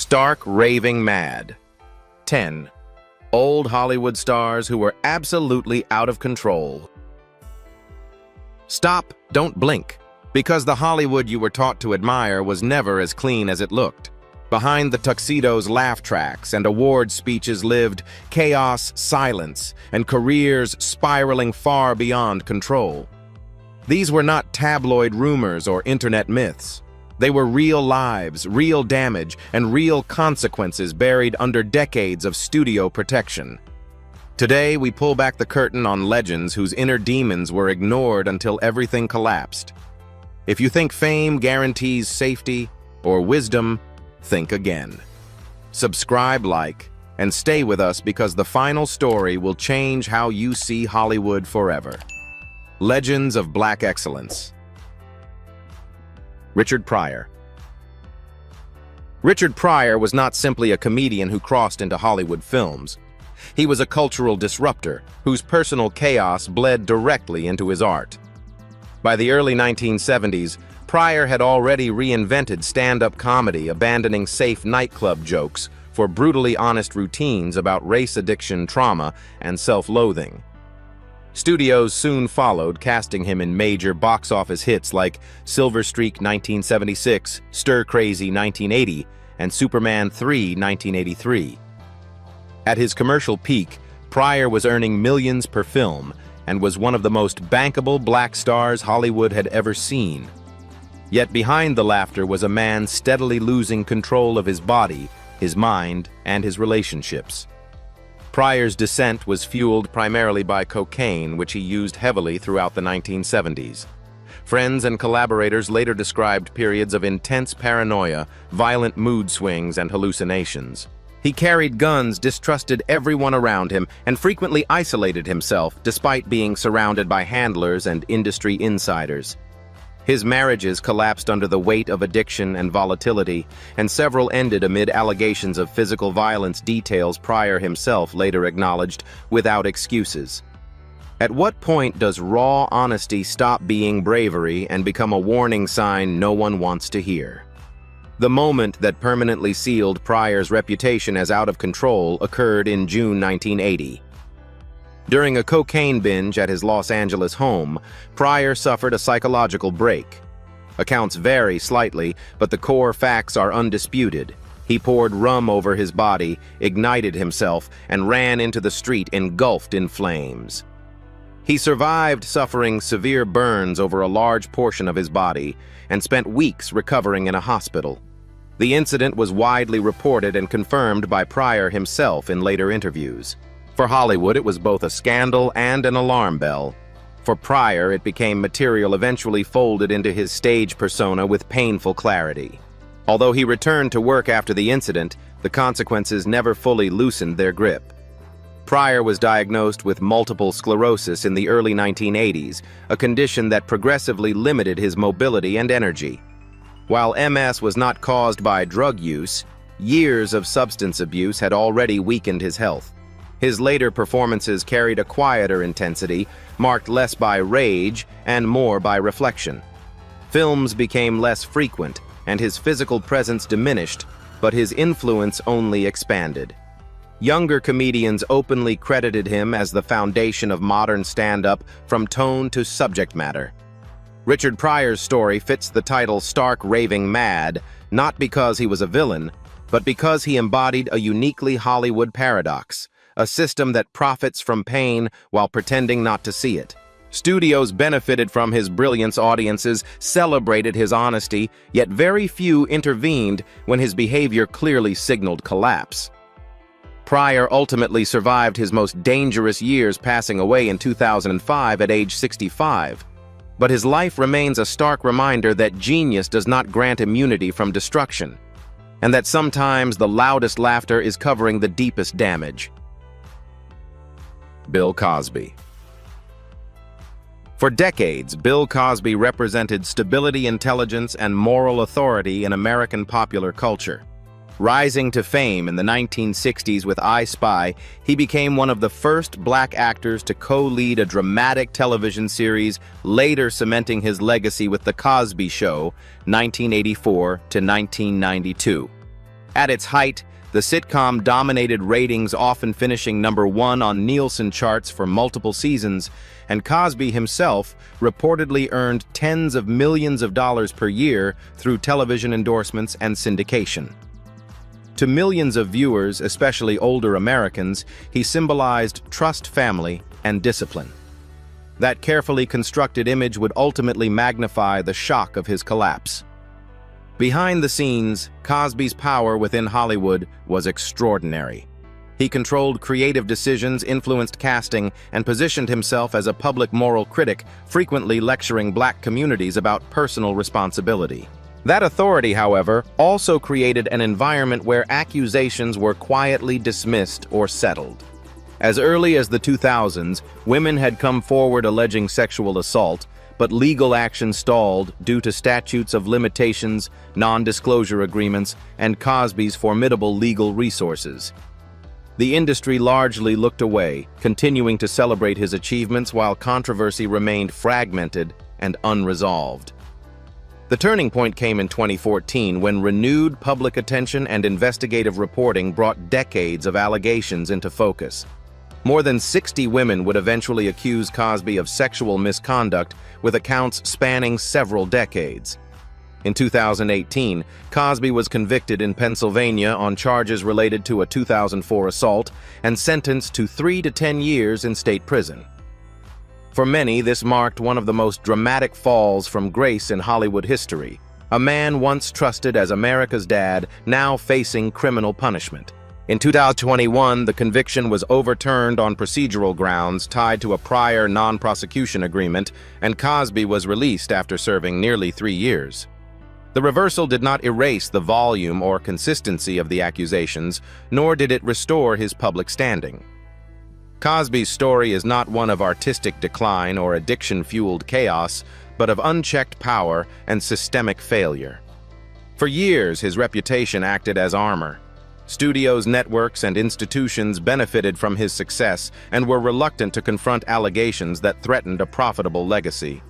Stark Raving Mad. 10. Old Hollywood stars who were absolutely out of control. Stop, don't blink, because the Hollywood you were taught to admire was never as clean as it looked. Behind the tuxedos, laugh tracks, and award speeches lived chaos, silence, and careers spiraling far beyond control. These were not tabloid rumors or internet myths. They were real lives, real damage, and real consequences buried under decades of studio protection. Today, we pull back the curtain on legends whose inner demons were ignored until everything collapsed. If you think fame guarantees safety or wisdom, think again. Subscribe, like, and stay with us because the final story will change how you see Hollywood forever. Legends of Black Excellence. Richard Pryor. Richard Pryor was not simply a comedian who crossed into Hollywood films. He was a cultural disruptor whose personal chaos bled directly into his art. By the early 1970s, Pryor had already reinvented stand-up comedy, abandoning safe nightclub jokes for brutally honest routines about race addiction, trauma, and self-loathing. Studios soon followed, casting him in major box office hits like Silver Streak 1976, Stir Crazy 1980, and Superman 3 1983. At his commercial peak, Pryor was earning millions per film and was one of the most bankable black stars Hollywood had ever seen. Yet behind the laughter was a man steadily losing control of his body, his mind, and his relationships. Pryor's descent was fueled primarily by cocaine, which he used heavily throughout the 1970s. Friends and collaborators later described periods of intense paranoia, violent mood swings, and hallucinations. He carried guns, distrusted everyone around him, and frequently isolated himself despite being surrounded by handlers and industry insiders. His marriages collapsed under the weight of addiction and volatility, and several ended amid allegations of physical violence, details Pryor himself later acknowledged without excuses. At what point does raw honesty stop being bravery and become a warning sign no one wants to hear? The moment that permanently sealed Pryor's reputation as out of control occurred in June 1980. During a cocaine binge at his Los Angeles home, Pryor suffered a psychological break. Accounts vary slightly, but the core facts are undisputed. He poured rum over his body, ignited himself, and ran into the street engulfed in flames. He survived suffering severe burns over a large portion of his body and spent weeks recovering in a hospital. The incident was widely reported and confirmed by Pryor himself in later interviews. For Hollywood, it was both a scandal and an alarm bell. For Pryor, it became material eventually folded into his stage persona with painful clarity. Although he returned to work after the incident, the consequences never fully loosened their grip. Pryor was diagnosed with multiple sclerosis in the early 1980s, a condition that progressively limited his mobility and energy. While MS was not caused by drug use, years of substance abuse had already weakened his health. His later performances carried a quieter intensity, marked less by rage and more by reflection. Films became less frequent, and his physical presence diminished, but his influence only expanded. Younger comedians openly credited him as the foundation of modern stand-up, from tone to subject matter. Richard Pryor's story fits the title Stark Raving Mad, not because he was a villain, but because he embodied a uniquely Hollywood paradox, a system that profits from pain while pretending not to see it. Studios benefited from his brilliance, audiences celebrated his honesty, yet very few intervened when his behavior clearly signaled collapse. Pryor ultimately survived his most dangerous years, passing away in 2005 at age 65. But his life remains a stark reminder that genius does not grant immunity from destruction, and that sometimes the loudest laughter is covering the deepest damage. Bill Cosby. For decades, Bill Cosby represented stability, intelligence, and moral authority in American popular culture. Rising to fame in the 1960s with I Spy, he became one of the first black actors to co-lead a dramatic television series, later cementing his legacy with The Cosby Show, 1984 to 1992. At its height, the sitcom dominated ratings, often finishing #1 on Nielsen charts for multiple seasons, and Cosby himself reportedly earned tens of millions of dollars per year through television endorsements and syndication. To millions of viewers, especially older Americans, he symbolized trust, family, and discipline. That carefully constructed image would ultimately magnify the shock of his collapse. Behind the scenes, Cosby's power within Hollywood was extraordinary. He controlled creative decisions, influenced casting, and positioned himself as a public moral critic, frequently lecturing black communities about personal responsibility. That authority, however, also created an environment where accusations were quietly dismissed or settled. As early as the 2000s, women had come forward alleging sexual assault, but legal action stalled due to statutes of limitations, non-disclosure agreements, and Cosby's formidable legal resources. The industry largely looked away, continuing to celebrate his achievements while controversy remained fragmented and unresolved. The turning point came in 2014 when renewed public attention and investigative reporting brought decades of allegations into focus. More than 60 women would eventually accuse Cosby of sexual misconduct, with accounts spanning several decades. In 2018, Cosby was convicted in Pennsylvania on charges related to a 2004 assault and sentenced to 3 to 10 years in state prison. For many, this marked one of the most dramatic falls from grace in Hollywood history. A man once trusted as America's dad, now facing criminal punishment. In 2021, the conviction was overturned on procedural grounds tied to a prior non-prosecution agreement, and Cosby was released after serving nearly 3 years. The reversal did not erase the volume or consistency of the accusations, nor did it restore his public standing. Cosby's story is not one of artistic decline or addiction-fueled chaos, but of unchecked power and systemic failure. For years, his reputation acted as armor. Studios, networks, and institutions benefited from his success and were reluctant to confront allegations that threatened a profitable legacy.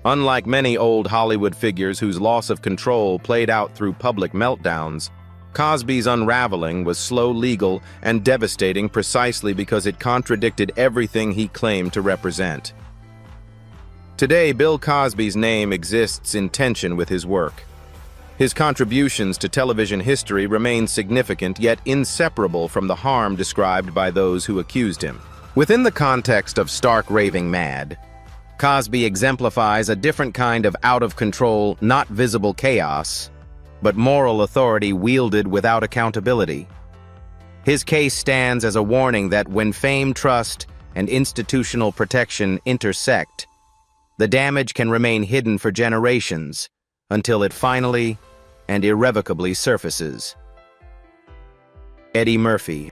Unlike many old Hollywood figures whose loss of control played out through public meltdowns, Cosby's unraveling was slow, legal, and devastating precisely because it contradicted everything he claimed to represent. Today, Bill Cosby's name exists in tension with his work. His contributions to television history remain significant yet inseparable from the harm described by those who accused him. Within the context of Stark Raving Mad, Cosby exemplifies a different kind of out-of-control, not visible chaos, but moral authority wielded without accountability. His case stands as a warning that when fame, trust, and institutional protection intersect, the damage can remain hidden for generations, until it finally and irrevocably surfaces. Eddie Murphy.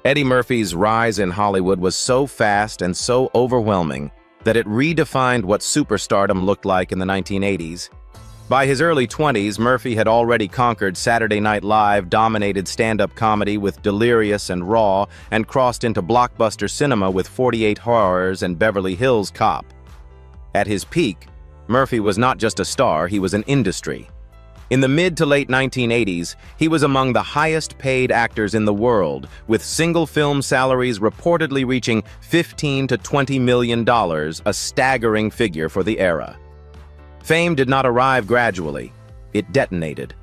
Eddie Murphy's rise in Hollywood was so fast and so overwhelming that it redefined what superstardom looked like in the 1980s. By his early 20s, Murphy had already conquered Saturday Night Live-dominated stand-up comedy with Delirious and Raw, and crossed into blockbuster cinema with 48 Horrors and Beverly Hills Cop. At his peak, Murphy was not just a star, he was an industry. In the mid to late 1980s, he was among the highest-paid actors in the world, with single-film salaries reportedly reaching $15 to $20 million, a staggering figure for the era. Fame did not arrive gradually, it detonated.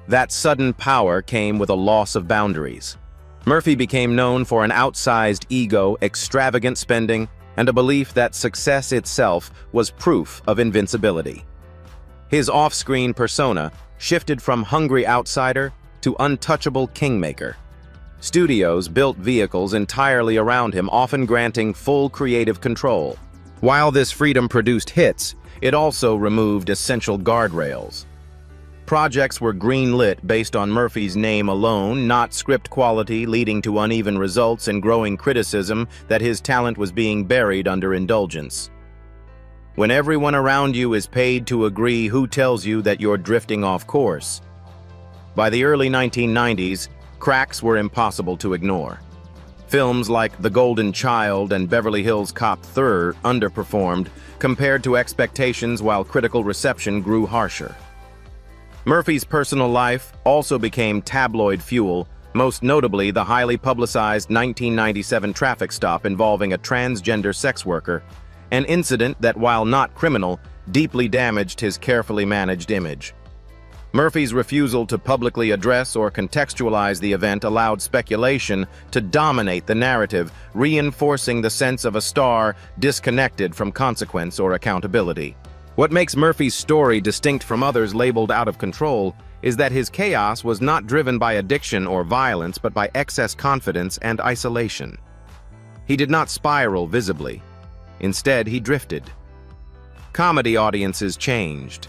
That sudden power came with a loss of boundaries. Murphy became known for an outsized ego, extravagant spending, and a belief that success itself was proof of invincibility. His off-screen persona shifted from hungry outsider to untouchable kingmaker. Studios built vehicles entirely around him, often granting full creative control. While this freedom produced hits, it also removed essential guardrails. Projects were green-lit based on Murphy's name alone, not script quality, leading to uneven results and growing criticism that his talent was being buried under indulgence. When everyone around you is paid to agree, who tells you that you're drifting off course? By the early 1990s, cracks were impossible to ignore. Films like The Golden Child and Beverly Hills Cop 3 underperformed compared to expectations while critical reception grew harsher. Murphy's personal life also became tabloid fuel, most notably the highly publicized 1997 traffic stop involving a transgender sex worker, an incident that, while not criminal, deeply damaged his carefully managed image. Murphy's refusal to publicly address or contextualize the event allowed speculation to dominate the narrative, reinforcing the sense of a star disconnected from consequence or accountability. What makes Murphy's story distinct from others labeled out of control is that his chaos was not driven by addiction or violence, but by excess confidence and isolation. He did not spiral visibly. Instead, he drifted. Comedy audiences changed.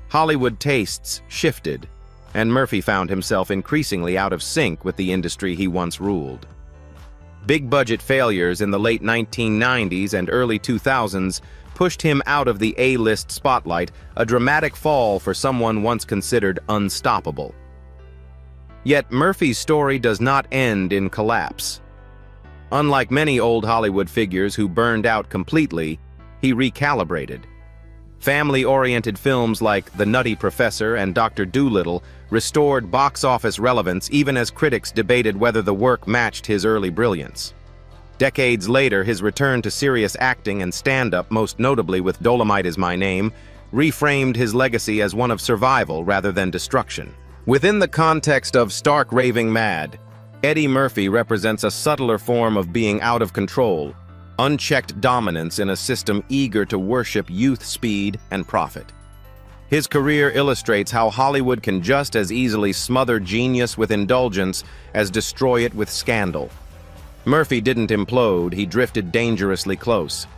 Hollywood tastes shifted, and Murphy found himself increasingly out of sync with the industry he once ruled. Big-budget failures in the late 1990s and early 2000s pushed him out of the A-list spotlight, a dramatic fall for someone once considered unstoppable. Yet Murphy's story does not end in collapse. Unlike many old Hollywood figures who burned out completely, he recalibrated. Family-oriented films like The Nutty Professor and Dr. Dolittle restored box office relevance even as critics debated whether the work matched his early brilliance. Decades later, his return to serious acting and stand-up, most notably with Dolomite Is My Name, reframed his legacy as one of survival rather than destruction. Within the context of Stark Raving Mad, Eddie Murphy represents a subtler form of being out of control, unchecked dominance in a system eager to worship youth, speed, and profit. His career illustrates how Hollywood can just as easily smother genius with indulgence as destroy it with scandal. Murphy didn't implode, he drifted dangerously close.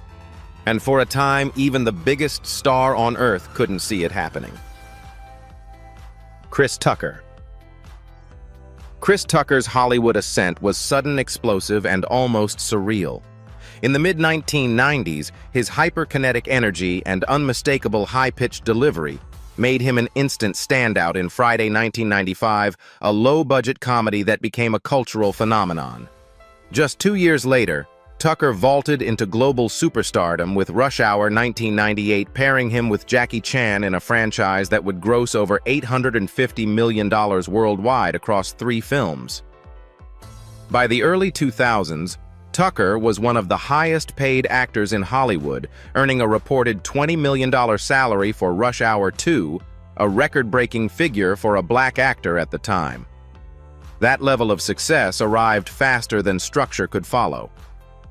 And for a time, even the biggest star on earth couldn't see it happening. Chris Tucker. Chris Tucker's Hollywood ascent was sudden, explosive, and almost surreal. In the mid-1990s, his hyperkinetic energy and unmistakable high-pitched delivery made him an instant standout in Friday 1995, a low-budget comedy that became a cultural phenomenon. Just 2 years later, Tucker vaulted into global superstardom with Rush Hour 1998, pairing him with Jackie Chan in a franchise that would gross over $850 million worldwide across 3 films. By the early 2000s, Tucker was one of the highest-paid actors in Hollywood, earning a reported $20 million salary for Rush Hour 2, a record-breaking figure for a black actor at the time. That level of success arrived faster than structure could follow.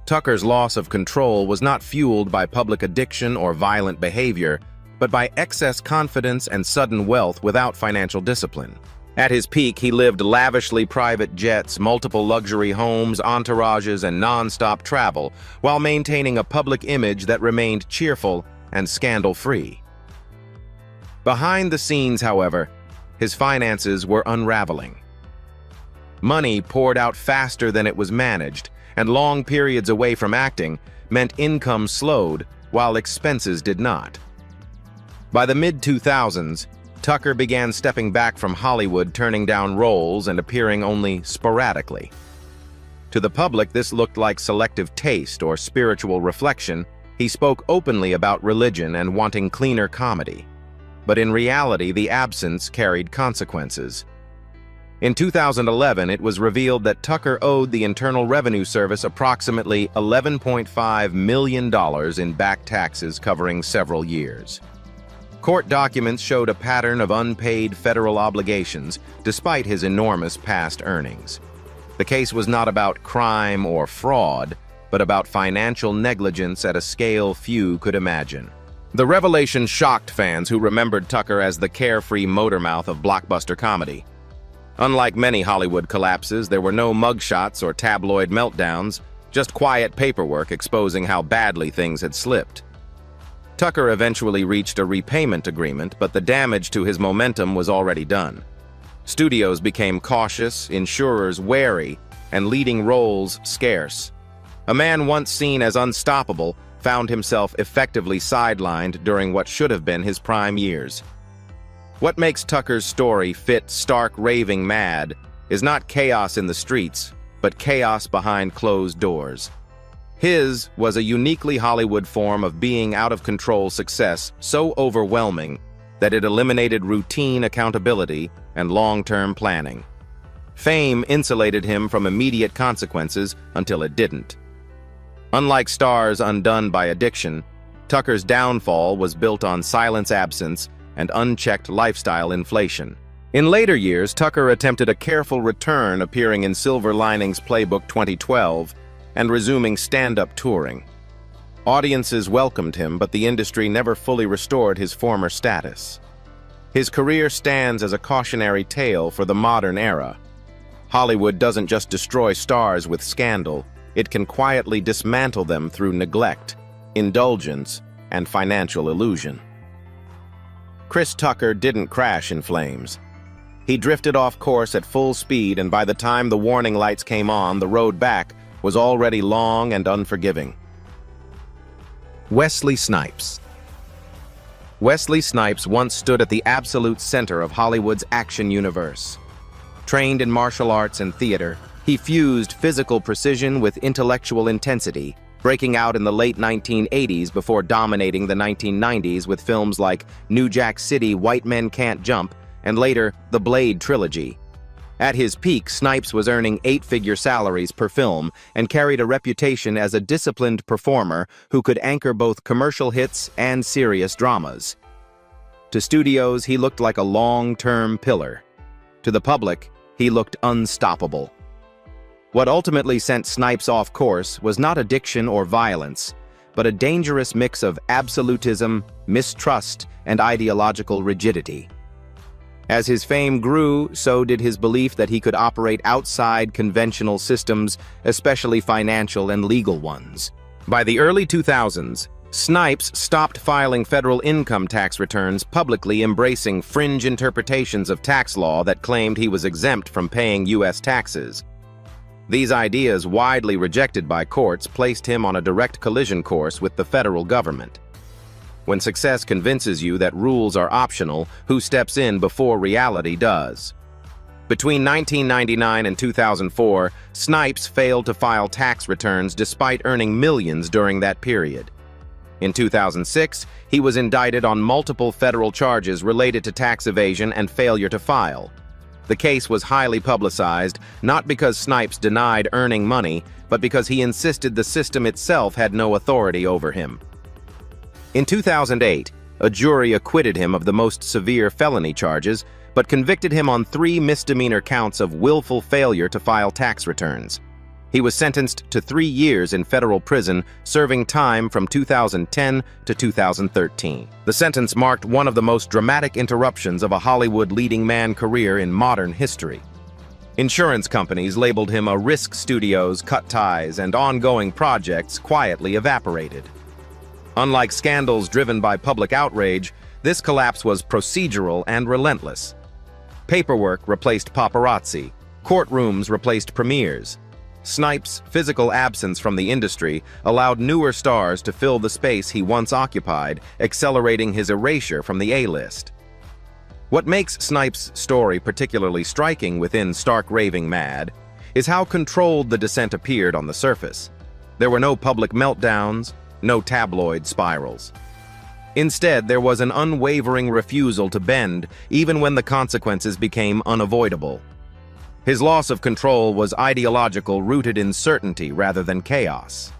Tucker's loss of control was not fueled by public addiction or violent behavior, but by excess confidence and sudden wealth without financial discipline. At his peak, he lived lavishly private jets, multiple luxury homes, entourages, and non-stop travel, while maintaining a public image that remained cheerful and scandal-free. Behind the scenes, however, his finances were unraveling. Money poured out faster than it was managed, and long periods away from acting meant income slowed while expenses did not. By the mid-2000s, Tucker began stepping back from Hollywood, turning down roles and appearing only sporadically. To the public, this looked like selective taste or spiritual reflection. He spoke openly about religion and wanting cleaner comedy. But in reality, the absence carried consequences. In 2011, it was revealed that Tucker owed the Internal Revenue Service approximately $11.5 million in back taxes covering several years. Court documents showed a pattern of unpaid federal obligations, despite his enormous past earnings. The case was not about crime or fraud, but about financial negligence at a scale few could imagine. The revelation shocked fans who remembered Tucker as the carefree motormouth of blockbuster comedy. Unlike many Hollywood collapses, there were no mugshots or tabloid meltdowns, just quiet paperwork exposing how badly things had slipped. Tucker eventually reached a repayment agreement, but the damage to his momentum was already done. Studios became cautious, insurers wary, and leading roles scarce. A man once seen as unstoppable found himself effectively sidelined during what should have been his prime years. What makes Tucker's story fit Stark Raving Mad is not chaos in the streets, but chaos behind closed doors. His was a uniquely Hollywood form of being out-of-control success, so overwhelming that it eliminated routine accountability and long-term planning. Fame insulated him from immediate consequences until it didn't. Unlike stars undone by addiction, Tucker's downfall was built on silence absence and unchecked lifestyle inflation. In later years, Tucker attempted a careful return, appearing in Silver Linings Playbook 2012 and resuming stand-up touring. Audiences welcomed him, but the industry never fully restored his former status. His career stands as a cautionary tale for the modern era. Hollywood doesn't just destroy stars with scandal, it can quietly dismantle them through neglect, indulgence, and financial illusion. Chris Tucker didn't crash in flames. He drifted off course at full speed, and by the time the warning lights came on, the road back was already long and unforgiving. Wesley Snipes. Wesley Snipes once stood at the absolute center of Hollywood's action universe. Trained in martial arts and theater, he fused physical precision with intellectual intensity, breaking out in the late 1980s before dominating the 1990s with films like New Jack City, White Men Can't Jump, and later the Blade trilogy. At his peak, Snipes was earning 8-figure salaries per film and carried a reputation as a disciplined performer who could anchor both commercial hits and serious dramas. To studios, he looked like a long-term pillar. To the public, he looked unstoppable. What ultimately sent Snipes off course was not addiction or violence, but a dangerous mix of absolutism, mistrust, and ideological rigidity. As his fame grew, so did his belief that he could operate outside conventional systems, especially financial and legal ones. By the early 2000s, Snipes stopped filing federal income tax returns, publicly embracing fringe interpretations of tax law that claimed he was exempt from paying U.S. taxes. These ideas, widely rejected by courts, placed him on a direct collision course with the federal government. When success convinces you that rules are optional, who steps in before reality does? Between 1999 and 2004, Snipes failed to file tax returns despite earning millions during that period. In 2006, he was indicted on multiple federal charges related to tax evasion and failure to file. The case was highly publicized, not because Snipes denied earning money, but because he insisted the system itself had no authority over him. In 2008, a jury acquitted him of the most severe felony charges, but convicted him on 3 misdemeanor counts of willful failure to file tax returns. He was sentenced to 3 years in federal prison, serving time from 2010 to 2013. The sentence marked one of the most dramatic interruptions of a Hollywood leading man career in modern history. Insurance companies labeled him a risk, studios cut ties, and ongoing projects quietly evaporated. Unlike scandals driven by public outrage, this collapse was procedural and relentless. Paperwork replaced paparazzi. Courtrooms replaced premieres. Snipes' physical absence from the industry allowed newer stars to fill the space he once occupied, accelerating his erasure from the A-list. What makes Snipes' story particularly striking within Stark Raving Mad is how controlled the descent appeared on the surface. There were no public meltdowns, no tabloid spirals. Instead, there was an unwavering refusal to bend, even when the consequences became unavoidable. His loss of control was ideological, rooted in certainty rather than chaos.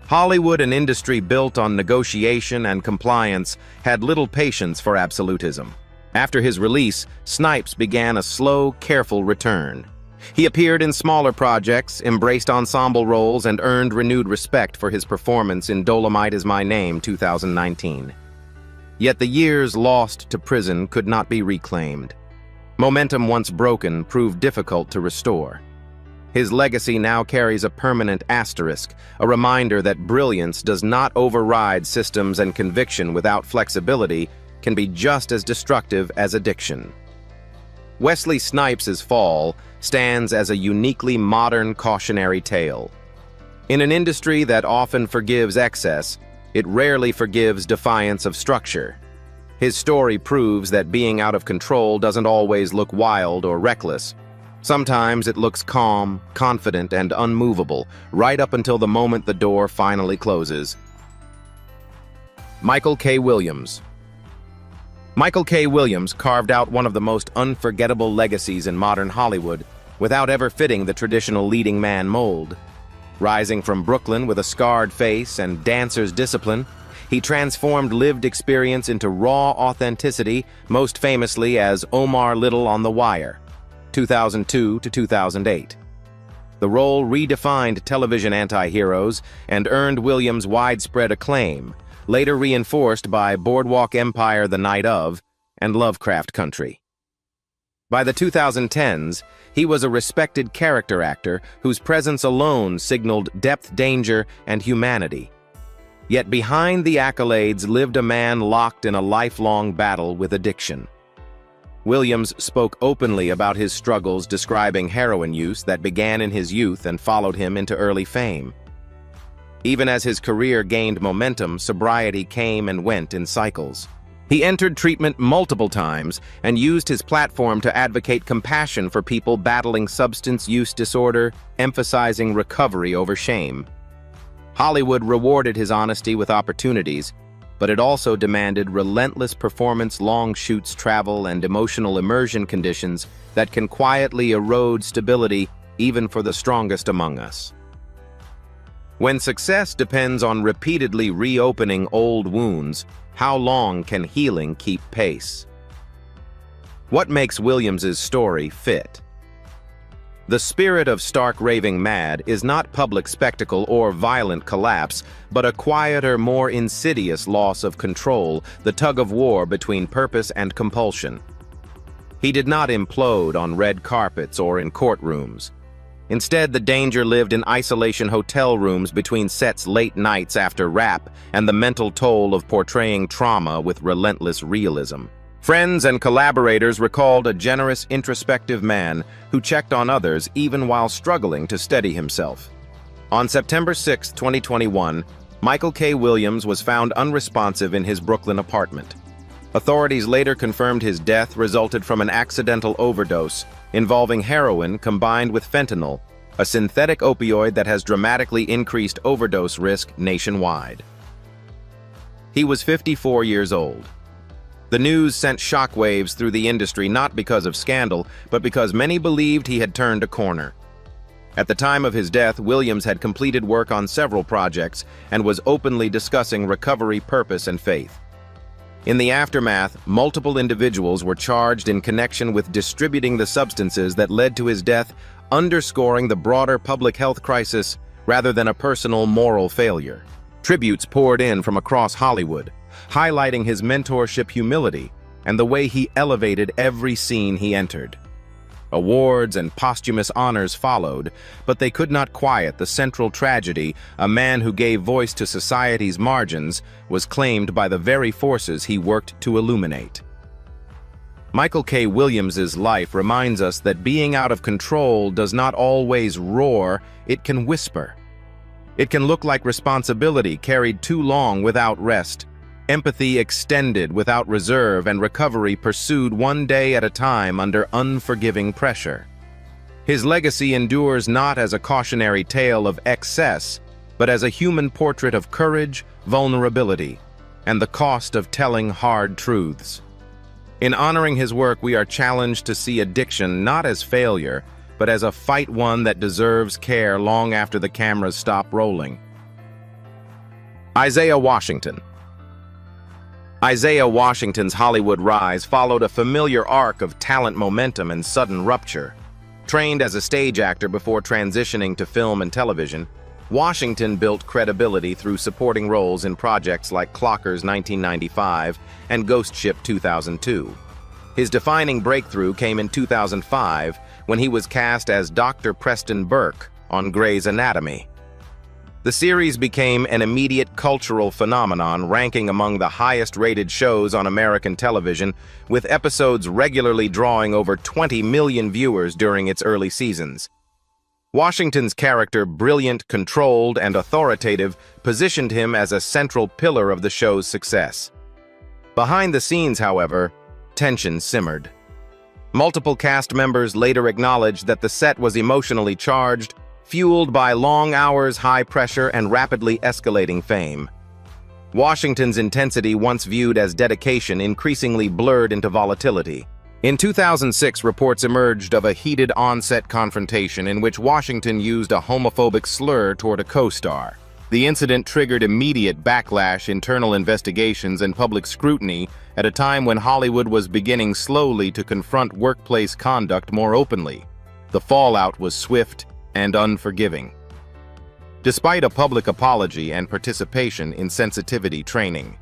Hollywood, an industry built on negotiation and compliance, had little patience for absolutism. After his release, Snipes began a slow, careful return. He appeared in smaller projects, embraced ensemble roles, and earned renewed respect for his performance in Dolomite Is My Name 2019. Yet the years lost to prison could not be reclaimed. Momentum once broken proved difficult to restore. His legacy now carries a permanent asterisk, a reminder that brilliance does not override systems, and conviction without flexibility can be just as destructive as addiction. Wesley Snipes' fall stands as a uniquely modern cautionary tale. In an industry that often forgives excess, it rarely forgives defiance of structure. His story proves that being out of control doesn't always look wild or reckless. Sometimes it looks calm, confident, and unmovable, right up until the moment the door finally closes. Michael K. Williams. Michael K. Williams carved out one of the most unforgettable legacies in modern Hollywood without ever fitting the traditional leading man mold. Rising from Brooklyn with a scarred face and dancer's discipline, he transformed lived experience into raw authenticity, most famously as Omar Little on The Wire, 2002 to 2008. The role redefined television anti-heroes and earned Williams widespread acclaim, later reinforced by Boardwalk Empire: The Night Of and Lovecraft Country. By the 2010s, he was a respected character actor whose presence alone signaled depth, danger, and humanity. Yet behind the accolades lived a man locked in a lifelong battle with addiction. Williams spoke openly about his struggles, describing heroin use that began in his youth and followed him into early fame. Even as his career gained momentum, sobriety came and went in cycles. He entered treatment multiple times and used his platform to advocate compassion for people battling substance use disorder, emphasizing recovery over shame. Hollywood rewarded his honesty with opportunities, but it also demanded relentless performance, long shoots, travel, and emotional immersion conditions that can quietly erode stability even for the strongest among us. When success depends on repeatedly reopening old wounds, how long can healing keep pace? What makes Williams's story fit? The spirit of Stark Raving Mad is not public spectacle or violent collapse, but a quieter, more insidious loss of control, the tug-of-war between purpose and compulsion. He did not implode on red carpets or in courtrooms. Instead, the danger lived in isolation hotel rooms between sets, late nights after rap, and the mental toll of portraying trauma with relentless realism. Friends and collaborators recalled a generous, introspective man who checked on others even while struggling to steady himself. On September 6, 2021, Michael K. Williams was found unresponsive in his Brooklyn apartment. Authorities later confirmed his death resulted from an accidental overdose involving heroin combined with fentanyl, a synthetic opioid that has dramatically increased overdose risk nationwide. He was 54 years old. The news sent shockwaves through the industry not because of scandal, but because many believed he had turned a corner. At the time of his death, Williams had completed work on several projects and was openly discussing recovery, purpose, and faith. In the aftermath, multiple individuals were charged in connection with distributing the substances that led to his death, underscoring the broader public health crisis rather than a personal moral failure. Tributes poured in from across Hollywood, highlighting his mentorship, humility, and the way he elevated every scene he entered. Awards and posthumous honors followed, but they could not quiet the central tragedy. A man who gave voice to society's margins was claimed by the very forces he worked to illuminate. Michael K. Williams's life reminds us that being out of control does not always roar, it can whisper. It can look like responsibility carried too long without rest, empathy extended without reserve, and recovery pursued one day at a time under unforgiving pressure. His legacy endures not as a cautionary tale of excess, but as a human portrait of courage, vulnerability, and the cost of telling hard truths. In honoring his work, we are challenged to see addiction not as failure, but as a fight, one that deserves care long after the cameras stop rolling. Isaiah Washington. Isaiah Washington's Hollywood rise followed a familiar arc of talent, momentum, and sudden rupture. Trained as a stage actor before transitioning to film and television, Washington built credibility through supporting roles in projects like Clockers 1995 and Ghost Ship 2002. His defining breakthrough came in 2005 when he was cast as Dr. Preston Burke on Grey's Anatomy. The series became an immediate cultural phenomenon, ranking among the highest-rated shows on American television, with episodes regularly drawing over 20 million viewers during its early seasons. Washington's character, brilliant, controlled, and authoritative, positioned him as a central pillar of the show's success. Behind the scenes, however, tension simmered. Multiple cast members later acknowledged that the set was emotionally charged, fueled by long hours, high pressure, and rapidly escalating fame. Washington's intensity, once viewed as dedication, increasingly blurred into volatility. In 2006, reports emerged of a heated on-set confrontation in which Washington used a homophobic slur toward a co-star. The incident triggered immediate backlash, internal investigations, and public scrutiny at a time when Hollywood was beginning slowly to confront workplace conduct more openly. The fallout was swift and unforgiving. Despite a public apology and participation in sensitivity training,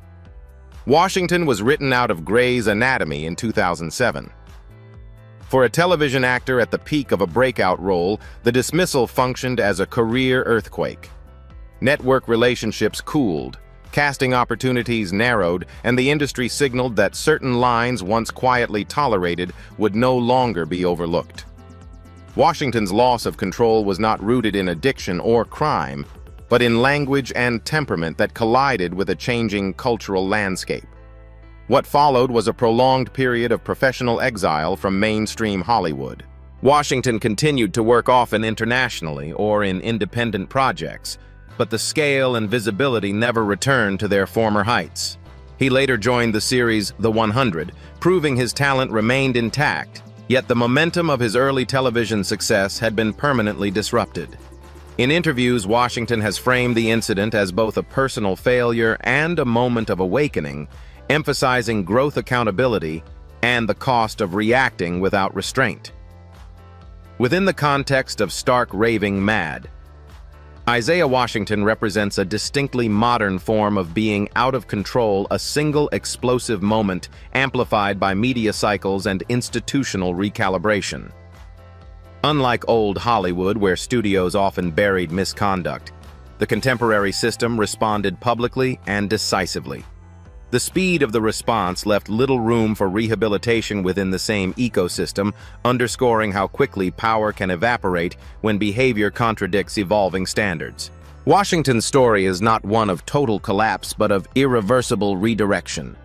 Washington was written out of Grey's Anatomy in 2007. For a television actor at the peak of a breakout role, the dismissal functioned as a career earthquake. Network relationships cooled, casting opportunities narrowed, and the industry signaled that certain lines once quietly tolerated would no longer be overlooked. Washington's loss of control was not rooted in addiction or crime, but in language and temperament that collided with a changing cultural landscape. What followed was a prolonged period of professional exile from mainstream Hollywood. Washington continued to work often internationally or in independent projects, but the scale and visibility never returned to their former heights. He later joined the series The 100, proving his talent remained intact, yet the momentum of his early television success had been permanently disrupted. In interviews, Washington has framed the incident as both a personal failure and a moment of awakening, emphasizing growth, accountability, and the cost of reacting without restraint. Within the context of Stark Raving Mad, Isaiah Washington represents a distinctly modern form of being out of control, a single explosive moment amplified by media cycles and institutional recalibration. Unlike old Hollywood, where studios often buried misconduct, the contemporary system responded publicly and decisively. The speed of the response left little room for rehabilitation within the same ecosystem, underscoring how quickly power can evaporate when behavior contradicts evolving standards. Washington's story is not one of total collapse, but of irreversible redirection.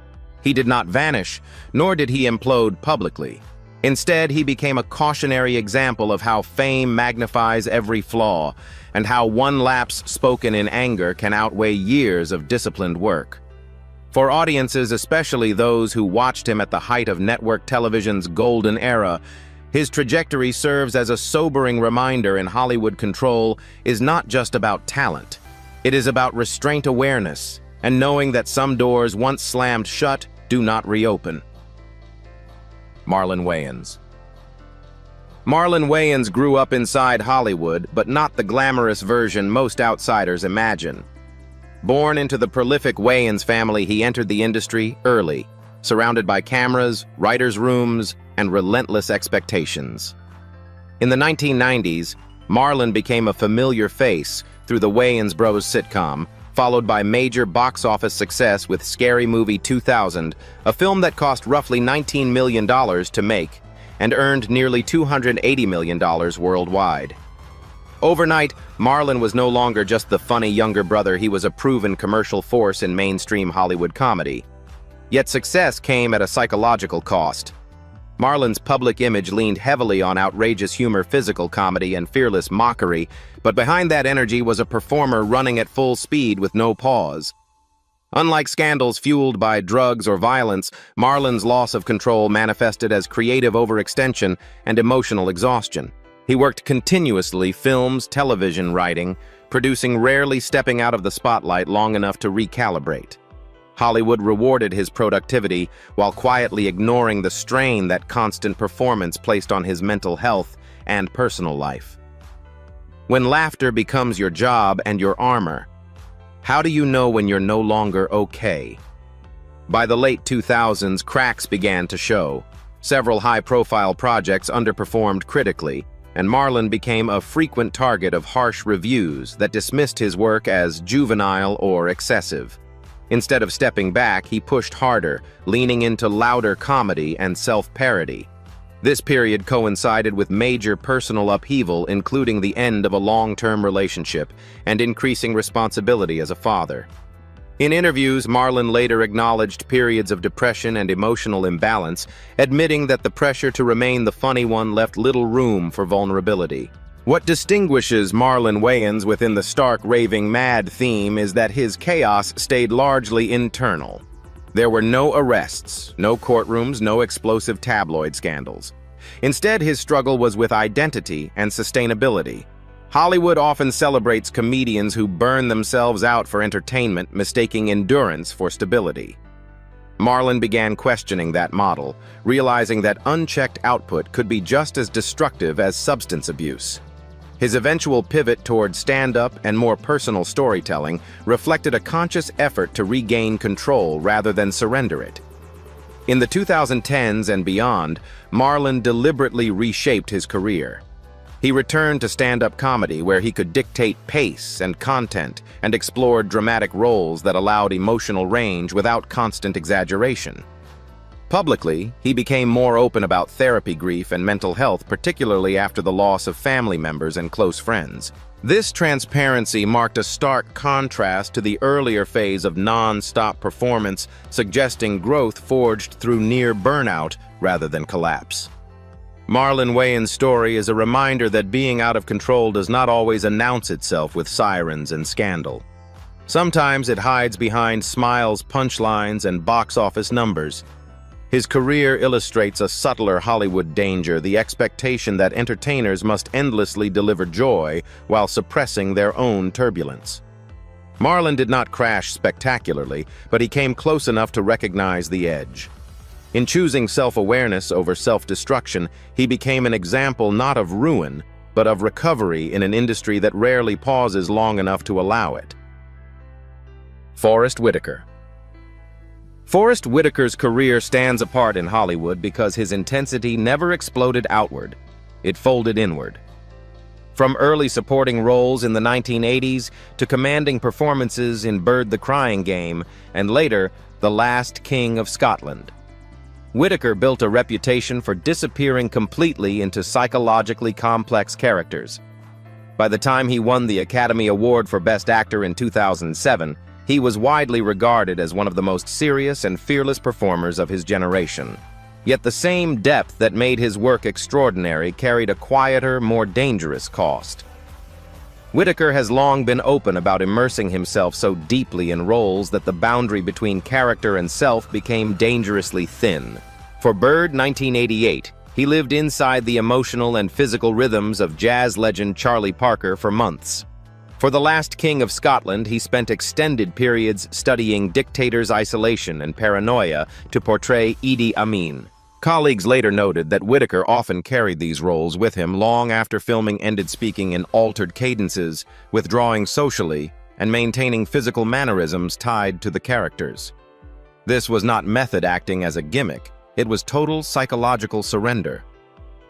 He did not vanish, nor did he implode publicly. Instead, he became a cautionary example of how fame magnifies every flaw, and how one lapse spoken in anger can outweigh years of disciplined work. For audiences, especially those who watched him at the height of network television's golden era, his trajectory serves as a sobering reminder in Hollywood control is not just about talent. It is about restraint awareness and knowing that some doors once slammed shut do not reopen. Marlon Wayans. Marlon Wayans grew up inside Hollywood, but not the glamorous version most outsiders imagine. Born into the prolific Wayans family, he entered the industry early, surrounded by cameras, writers' rooms, and relentless expectations. In the 1990s, Marlon became a familiar face through the Wayans Bros sitcom, followed by major box office success with Scary Movie 2000, a film that cost roughly $19 million to make and earned nearly $280 million worldwide. Overnight, Marlon was no longer just the funny younger brother, he was a proven commercial force in mainstream Hollywood comedy. Yet success came at a psychological cost. Marlon's public image leaned heavily on outrageous humor, physical comedy, and fearless mockery, but behind that energy was a performer running at full speed with no pause. Unlike scandals fueled by drugs or violence, Marlon's loss of control manifested as creative overextension and emotional exhaustion. He worked continuously, films, television, writing, producing, rarely stepping out of the spotlight long enough to recalibrate. Hollywood rewarded his productivity while quietly ignoring the strain that constant performance placed on his mental health and personal life. When laughter becomes your job and your armor, how do you know when you're no longer okay? By the late 2000s, cracks began to show. Several high-profile projects underperformed critically, and Marlon became a frequent target of harsh reviews that dismissed his work as juvenile or excessive. Instead of stepping back, he pushed harder, leaning into louder comedy and self-parody. This period coincided with major personal upheaval, including the end of a long-term relationship and increasing responsibility as a father. In interviews, Marlon later acknowledged periods of depression and emotional imbalance, admitting that the pressure to remain the funny one left little room for vulnerability. What distinguishes Marlon Wayans within the Stark Raving Mad theme is that his chaos stayed largely internal. There were no arrests, no courtrooms, no explosive tabloid scandals. Instead, his struggle was with identity and sustainability. Hollywood often celebrates comedians who burn themselves out for entertainment, mistaking endurance for stability. Marlon began questioning that model, realizing that unchecked output could be just as destructive as substance abuse. His eventual pivot toward stand-up and more personal storytelling reflected a conscious effort to regain control rather than surrender it. In the 2010s and beyond, Marlon deliberately reshaped his career. He returned to stand-up comedy where he could dictate pace and content and explored dramatic roles that allowed emotional range without constant exaggeration. Publicly, he became more open about therapy, grief, and mental health, particularly after the loss of family members and close friends. This transparency marked a stark contrast to the earlier phase of non-stop performance, suggesting growth forged through near burnout rather than collapse. Marlon Wayans' story is a reminder that being out of control does not always announce itself with sirens and scandal. Sometimes it hides behind smiles, punchlines, and box office numbers. His career illustrates a subtler Hollywood danger, the expectation that entertainers must endlessly deliver joy while suppressing their own turbulence. Marlon did not crash spectacularly, but he came close enough to recognize the edge. In choosing self-awareness over self-destruction, he became an example not of ruin, but of recovery in an industry that rarely pauses long enough to allow it. Forest Whitaker. Forest Whitaker's career stands apart in Hollywood because his intensity never exploded outward, it folded inward. From early supporting roles in the 1980s to commanding performances in Bird the Crying Game and later The Last King of Scotland, Whitaker built a reputation for disappearing completely into psychologically complex characters. By the time he won the Academy Award for Best Actor in 2007, he was widely regarded as one of the most serious and fearless performers of his generation. Yet the same depth that made his work extraordinary carried a quieter, more dangerous cost. Whitaker has long been open about immersing himself so deeply in roles that the boundary between character and self became dangerously thin. For Bird 1988, he lived inside the emotional and physical rhythms of jazz legend Charlie Parker for months. For The Last King of Scotland, he spent extended periods studying dictators' isolation and paranoia to portray Idi Amin. Colleagues later noted that Whitaker often carried these roles with him long after filming ended, speaking in altered cadences, withdrawing socially, and maintaining physical mannerisms tied to the characters. This was not method acting as a gimmick, it was total psychological surrender.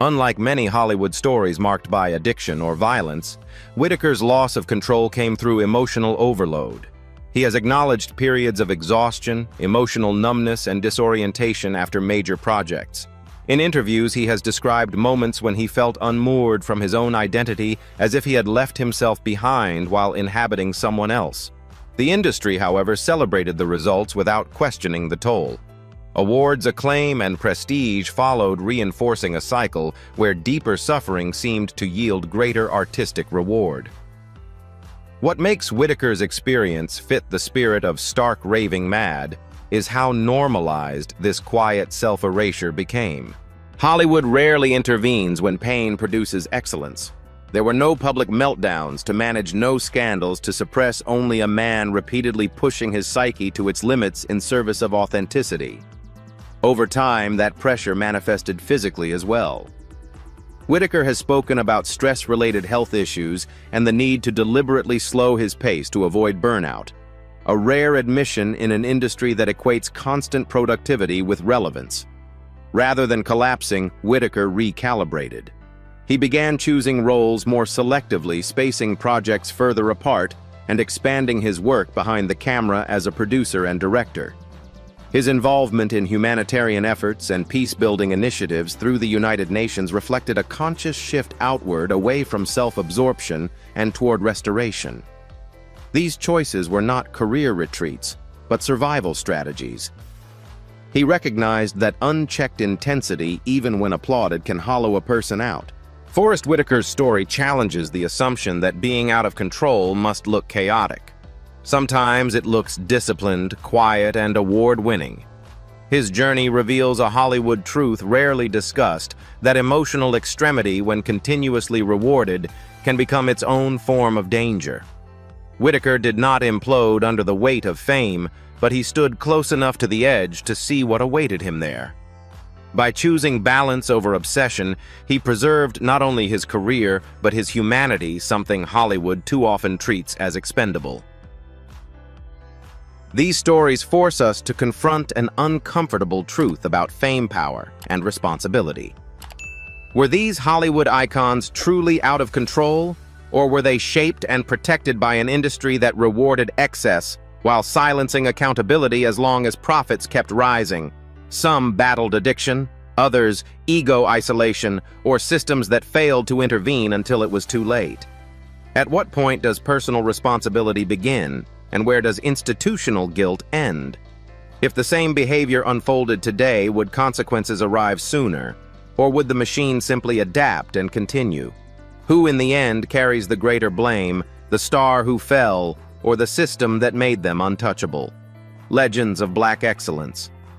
Unlike many Hollywood stories marked by addiction or violence, Whitaker's loss of control came through emotional overload. He has acknowledged periods of exhaustion, emotional numbness, and disorientation after major projects. In interviews, he has described moments when he felt unmoored from his own identity, as if he had left himself behind while inhabiting someone else. The industry, however, celebrated the results without questioning the toll. Awards, acclaim, and prestige followed, reinforcing a cycle where deeper suffering seemed to yield greater artistic reward. What makes Whitaker's experience fit the spirit of Stark Raving Mad is how normalized this quiet self-erasure became. Hollywood rarely intervenes when pain produces excellence. There were no public meltdowns to manage, no scandals to suppress, only a man repeatedly pushing his psyche to its limits in service of authenticity. Over time, that pressure manifested physically as well. Whitaker has spoken about stress-related health issues and the need to deliberately slow his pace to avoid burnout, a rare admission in an industry that equates constant productivity with relevance. Rather than collapsing, Whitaker recalibrated. He began choosing roles more selectively, spacing projects further apart, and expanding his work behind the camera as a producer and director. His involvement in humanitarian efforts and peace-building initiatives through the United Nations reflected a conscious shift outward, away from self-absorption and toward restoration. These choices were not career retreats, but survival strategies. He recognized that unchecked intensity, even when applauded, can hollow a person out, Forrest Whitaker's story challenges the assumption that being out of control must look chaotic. Sometimes it looks disciplined, quiet, and award-winning. His journey reveals a Hollywood truth rarely discussed, that emotional extremity, when continuously rewarded, can become its own form of danger. Whitaker did not implode under the weight of fame, but he stood close enough to the edge to see what awaited him there. By choosing balance over obsession, he preserved not only his career, but his humanity, something Hollywood too often treats as expendable. These stories force us to confront an uncomfortable truth about fame, power, and responsibility. Were these Hollywood icons truly out of control, or were they shaped and protected by an industry that rewarded excess while silencing accountability as long as profits kept rising? Some battled addiction, others ego isolation, or systems that failed to intervene until it was too late. At what point does personal responsibility begin, and where does institutional guilt end? If the same behavior unfolded today, would consequences arrive sooner, or would the machine simply adapt and continue? Who in the end carries the greater blame, the star who fell, or the system that made them untouchable? Legends of Black excellence.